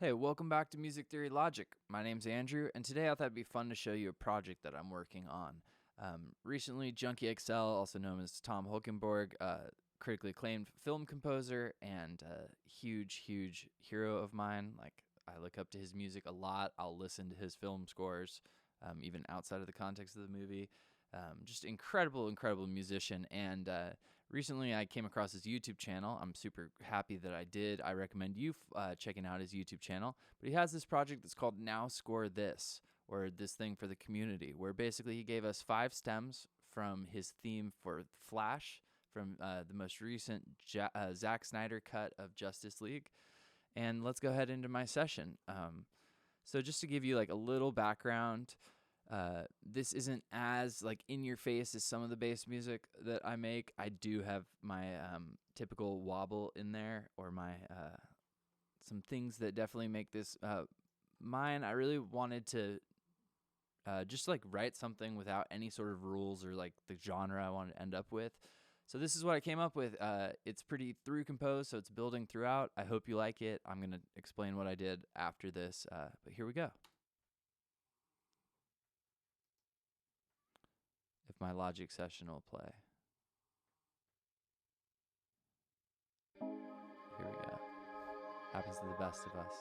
Hey, welcome back to Music Theory Logic. My name's Andrew, and today I thought it'd be fun to show you a project that I'm working on. Recently, Junkie XL, also known as Tom Holkenborg, critically acclaimed film composer and a huge hero of mine. Like, I look up to his music a lot. I'll listen to his film scores, even outside of the context of the movie. Just incredible musician. And recently I came across his YouTube channel. I'm super happy that I did. I recommend you checking out his YouTube channel. But he has this project that's called Now Score This, or This Thing for the Community, where basically he gave us 5 stems from his theme for Flash, from the most recent Zack Snyder cut of Justice League. And let's go ahead into my session. So just to give you like a little background, this isn't as like in your face as some of the bass music that I make. I do have my typical wobble in there, or my some things that definitely make this mine. I really wanted to just like write something without any sort of rules or like the genre I wanted to end up with. So this is what I came up with. It's pretty through composed, so it's building throughout. I hope you like it. I'm going to explain what I did after this, but here we go. If my Logic session will play. Here we go. Happens to the best of us.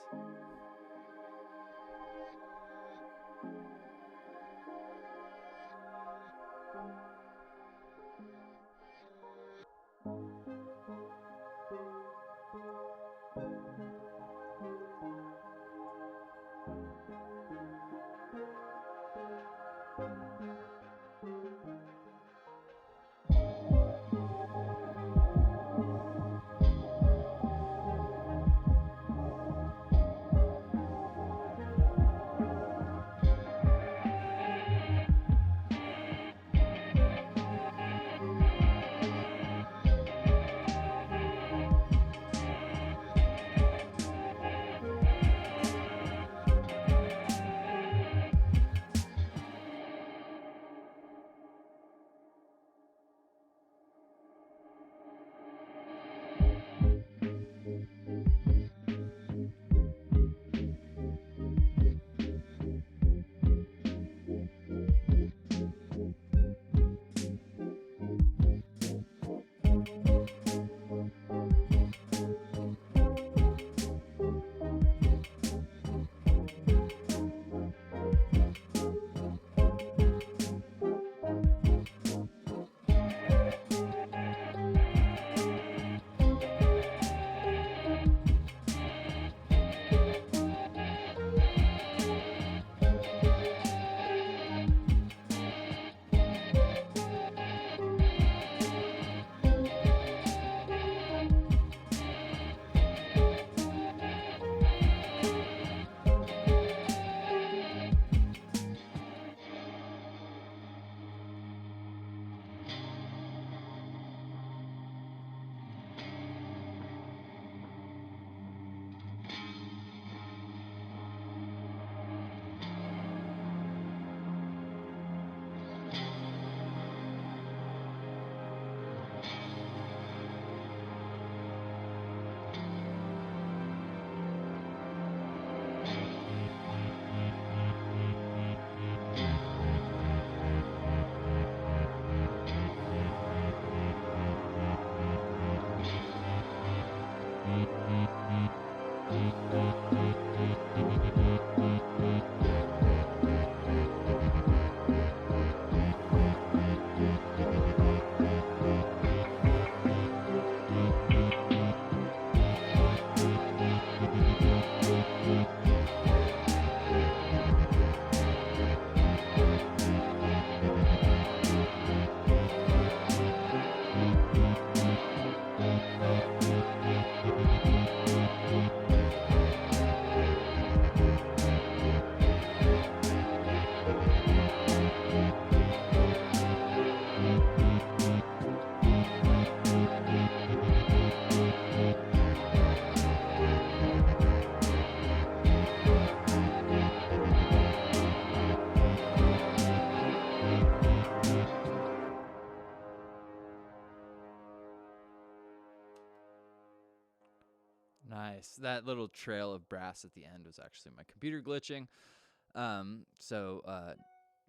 Nice. That little trail of brass at the end was actually my computer glitching.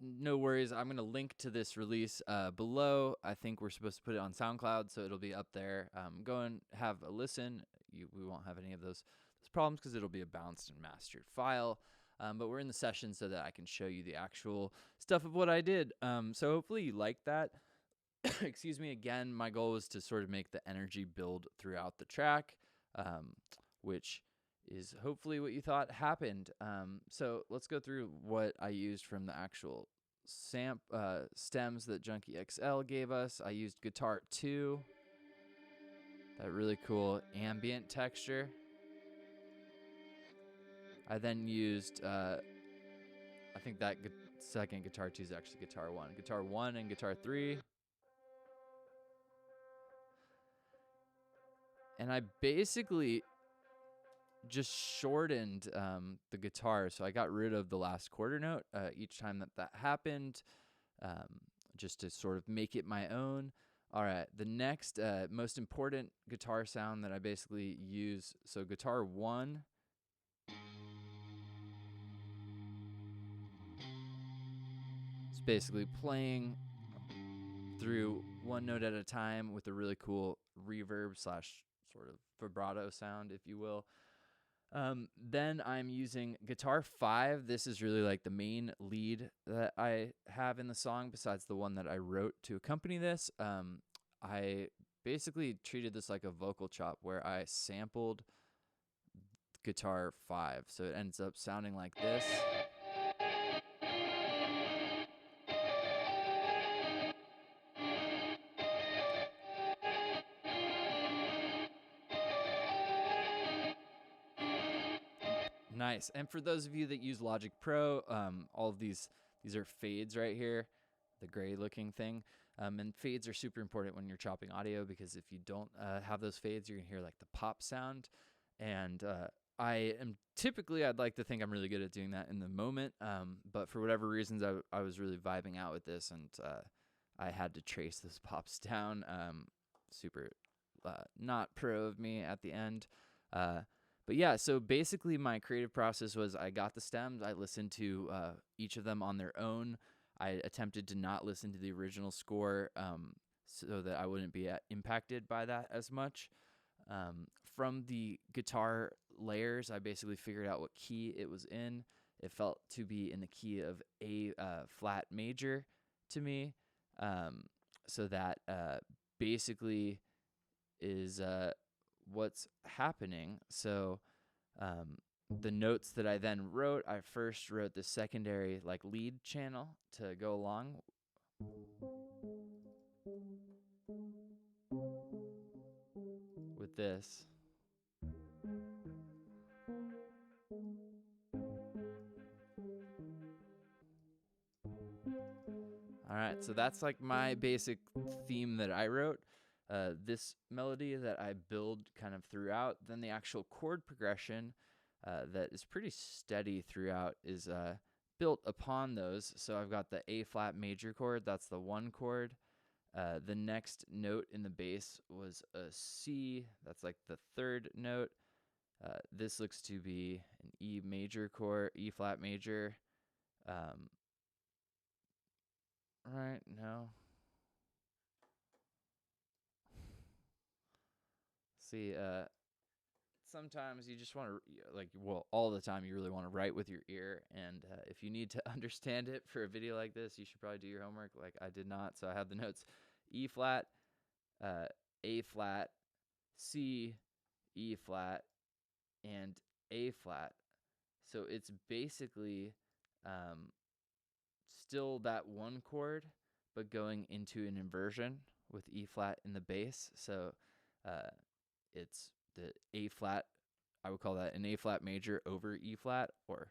No worries. I'm going to link to this release below. I think we're supposed to put it on SoundCloud, so it'll be up there. Go and have a listen. We won't have any of those problems because it'll be a bounced and mastered file. But we're in the session so that I can show you the actual stuff of what I did. So hopefully you like that. Excuse me. Again, my goal was to sort of make the energy build throughout the track, which is hopefully what you thought happened. So let's go through what I used from the actual stems that Junkie XL gave us. I used Guitar 2, that really cool ambient texture. I then used, I think that second Guitar 2 is actually Guitar 1. Guitar 1 and Guitar 3. And I basically just shortened the guitar. So I got rid of the last quarter note each time that happened, just to sort of make it my own. All right, the next most important guitar sound that I basically use, so Guitar 1. It's basically playing through one note at a time with a really cool reverb / sort of vibrato sound, if you will. Then I'm using Guitar 5. This is really like the main lead that I have in the song besides the one that I wrote to accompany this. I basically treated this like a vocal chop where I sampled Guitar 5. So it ends up sounding like this. Nice. And for those of you that use Logic Pro, all of these are fades right here, the gray looking thing. And fades are super important when you're chopping audio because if you don't have those fades, you're going to hear like the pop sound. And I am typically, I'd like to think I'm really good at doing that in the moment. But for whatever reasons, I was really vibing out with this and I had to trace those pops down. Super not pro of me at the end. But yeah, so basically my creative process was I got the stems, I listened to each of them on their own. I attempted to not listen to the original score so that I wouldn't be impacted by that as much. From the guitar layers, I basically figured out what key it was in. It felt to be in the key of A flat major to me. So that basically is what's happening. So the notes that I then wrote, I first wrote the secondary like lead channel to go along with this. All right, so that's like my basic theme that I wrote. This melody that I build kind of throughout, then the actual chord progression that is pretty steady throughout is built upon those. So I've got the A flat major chord, that's the 1 chord. The next note in the bass was a C, that's like the 3rd note. This looks to be an E major chord, E flat major. Right, no. See, sometimes you just want to, all the time you really want to write with your ear. And if you need to understand it for a video like this, you should probably do your homework like I did not. So I have the notes E flat, A flat, C, E flat, and A flat. So it's basically still that 1 chord, but going into an inversion with E flat in the bass. So it's the A flat, I would call that an A flat major over E flat, or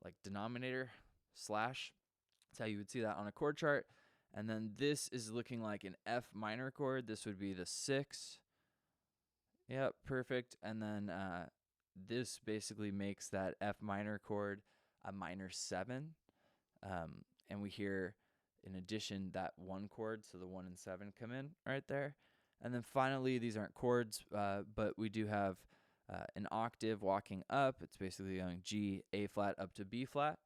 like denominator slash. That's how you would see that on a chord chart. And then this is looking like an F minor chord. This would be the 6. Yep, perfect. And then this basically makes that F minor chord a minor 7. And we hear, in addition, that 1 chord, so the 1 and 7 come in right there. And then finally, these aren't chords, but we do have an octave walking up. It's basically going G, A flat up to B flat.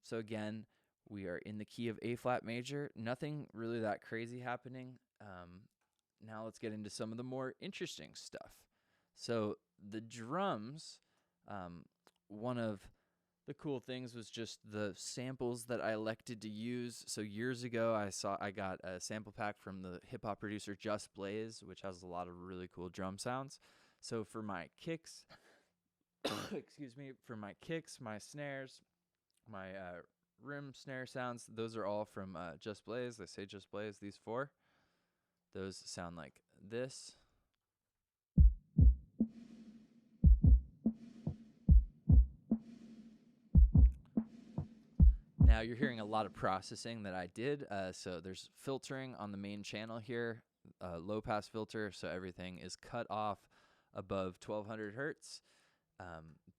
So again, we are in the key of A flat major. Nothing really that crazy happening. Now let's get into some of the more interesting stuff. So the drums, one of the cool things was just the samples that I elected to use. So years ago, I got a sample pack from the hip hop producer Just Blaze, which has a lot of really cool drum sounds. So for my kicks, excuse me, for my kicks, my snares, my rim snare sounds, those are all from Just Blaze. They say Just Blaze, these four. Those sound like this. Now you're hearing a lot of processing that I did. So there's filtering on the main channel here, low pass filter, so everything is cut off above 1200 hertz.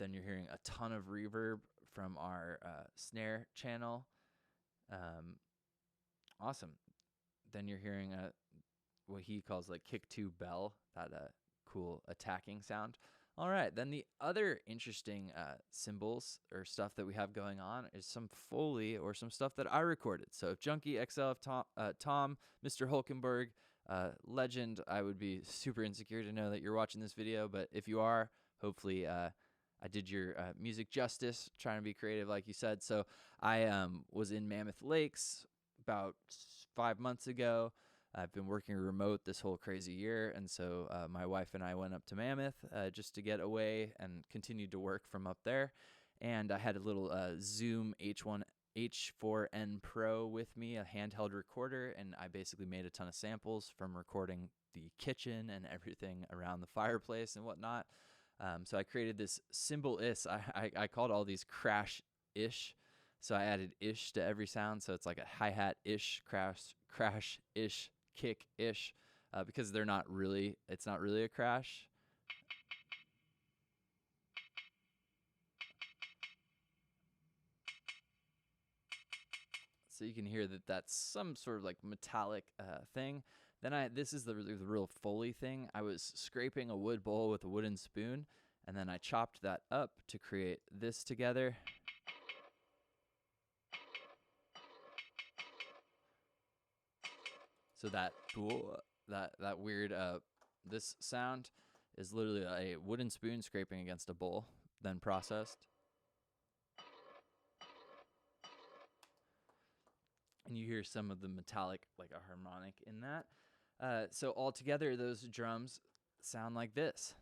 Then you're hearing a ton of reverb from our snare channel. Awesome. Then you're hearing what he calls like kick two bell, that cool attacking sound. All right, then the other interesting cymbals or stuff that we have going on is some foley or some stuff that I recorded. So if Junkie XL, if Tom, Mr. Hulkenberg, legend, I would be super insecure to know that you're watching this video, but if you are, hopefully I did your music justice, trying to be creative like you said. So I was in Mammoth Lakes about 5 months ago. I've been working remote this whole crazy year, and so my wife and I went up to Mammoth just to get away and continued to work from up there. And I had a little Zoom H4n Pro with me, a handheld recorder, and I basically made a ton of samples from recording the kitchen and everything around the fireplace and whatnot. So I created this cymbal-ish. I called all these crash-ish. So I added ish to every sound. So it's like a hi-hat-ish, crash-ish, kick-ish, because it's not really a crash. So you can hear that that's some sort of like metallic thing. Then this is the real Foley thing. I was scraping a wood bowl with a wooden spoon, and then I chopped that up to create this together. So that weird this sound is literally a wooden spoon scraping against a bowl, then processed. And you hear some of the metallic, like a harmonic in that. So altogether, those drums sound like this.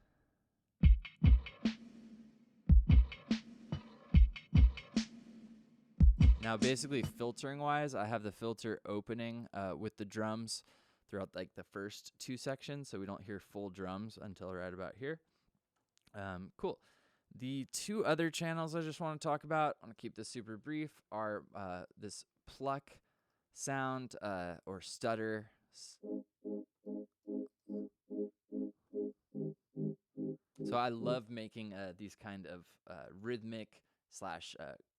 Now, basically, filtering wise, I have the filter opening with the drums throughout like the first two sections, so we don't hear full drums until right about here. Cool. The two other channels I just want to talk about, I want to keep this super brief, are this pluck sound or stutter. So I love making these kind of rhythmic slash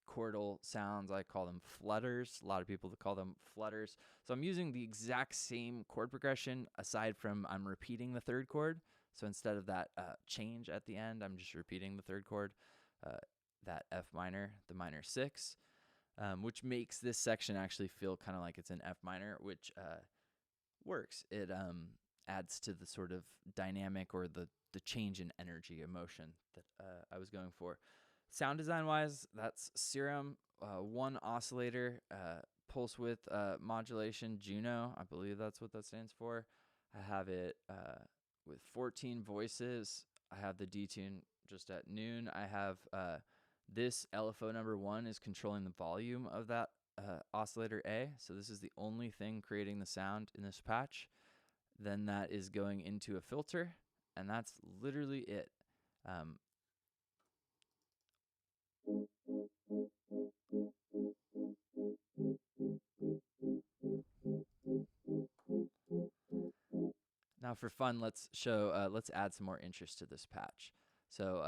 chordal sounds. I call them flutters. A lot of people call them flutters. So I'm using the exact same chord progression aside from I'm repeating the third chord. So instead of that change at the end, I'm just repeating the third chord, that F minor, the minor 6, which makes this section actually feel kind of like it's in F minor, which works. It adds to the sort of dynamic or the change in energy, emotion that I was going for. Sound design wise, that's Serum, one oscillator, pulse width modulation, Juno, I believe that's what that stands for. I have it with 14 voices. I have the detune just at noon. I have this LFO number 1 is controlling the volume of that oscillator A. So this is the only thing creating the sound in this patch. Then that is going into a filter, and that's literally it. Now for fun, let's add some more interest to this patch. So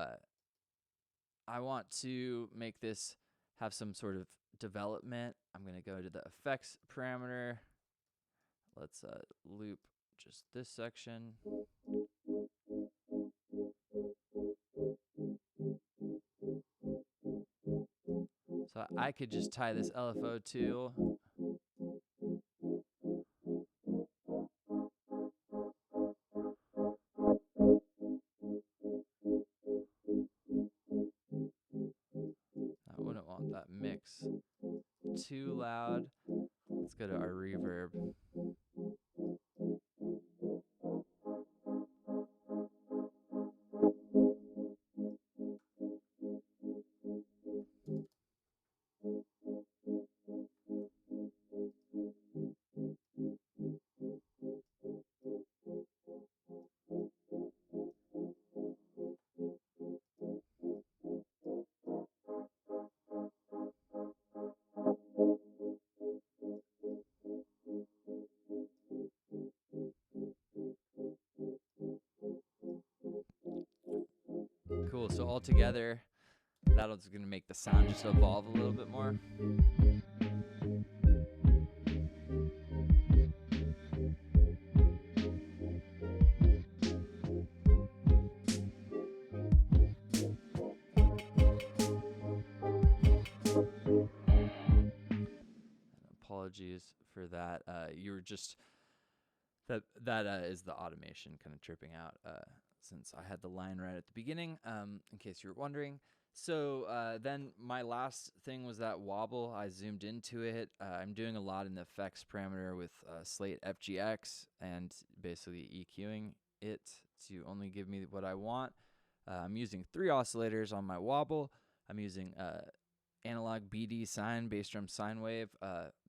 I want to make this have some sort of development. I'm going to go to the effects parameter. Let's loop just this section. So I could just tie this LFO tool. I wouldn't want that mix too loud. Let's go to our reverb. Cool, so all together, that's going to make the sound just evolve a little bit more. Apologies for that. You were just that is the automation kind of tripping out since I had the line right at the beginning. In case you were wondering. So then my last thing was that wobble. I zoomed into it. I'm doing a lot in the effects parameter with Slate FGX and basically EQing it to only give me what I want. I'm using 3 oscillators on my wobble. I'm using analog BD sine, bass drum sine wave.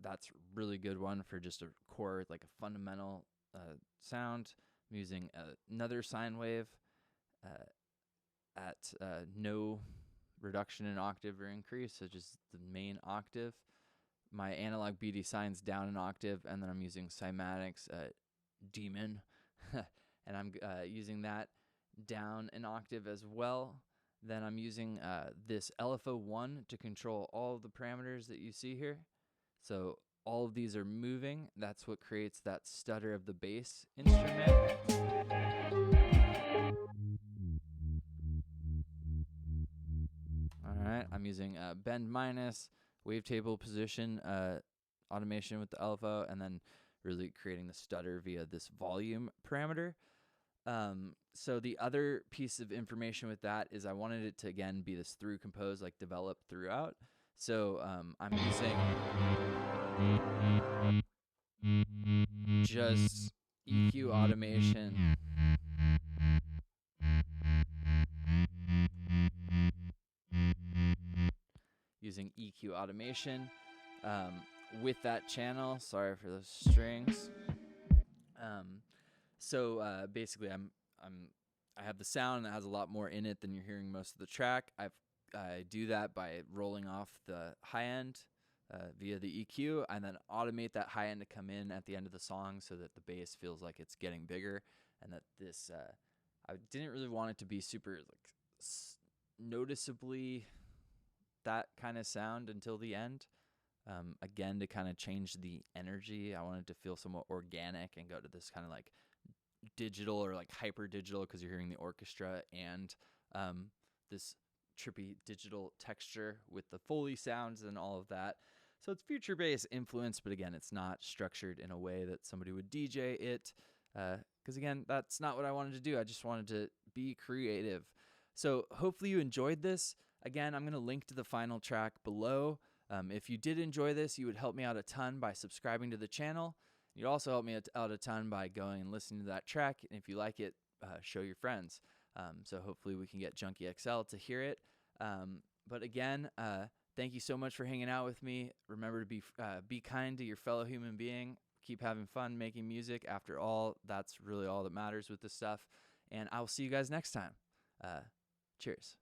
That's a really good one for just a core, like a fundamental sound. I'm using another sine wave at no reduction in octave or increase, so just the main octave. My analog BD sine's down an octave, and then I'm using cymatics Demon, and I'm using that down an octave as well. Then I'm using this LFO1 to control all of the parameters that you see here. So all of these are moving. That's what creates that stutter of the bass instrument. All right, I'm using bend minus, wavetable position automation with the LFO, and then really creating the stutter via this volume parameter. So the other piece of information with that is I wanted it to, again, be this through compose, like develop throughout. So I'm using just EQ automation. Using EQ automation with that channel. Sorry for those strings. So basically, I have the sound that has a lot more in it than you're hearing most of the track. I do that by rolling off the high end via the EQ, and then automate that high end to come in at the end of the song so that the bass feels like it's getting bigger, and that this I didn't really want it to be super like noticeably that kind of sound until the end. Again, to kind of change the energy, I wanted to feel somewhat organic and go to this kind of like digital or like hyper digital, because you're hearing the orchestra and this trippy digital texture with the foley sounds and all of that. So it's future bass influence, but again, it's not structured in a way that somebody would DJ it, because again, that's not what I wanted to do. I just wanted to be creative. So hopefully you enjoyed this. Again, I'm going to link to the final track below. If you did enjoy this, you would help me out a ton by subscribing to the channel. You'd also help me out a ton by going and listening to that track. And if you like it, show your friends. So hopefully we can get Junkie XL to hear it. But again, thank you so much for hanging out with me. Remember to be kind to your fellow human being. Keep having fun making music. After all, that's really all that matters with this stuff. And I will see you guys next time. Cheers.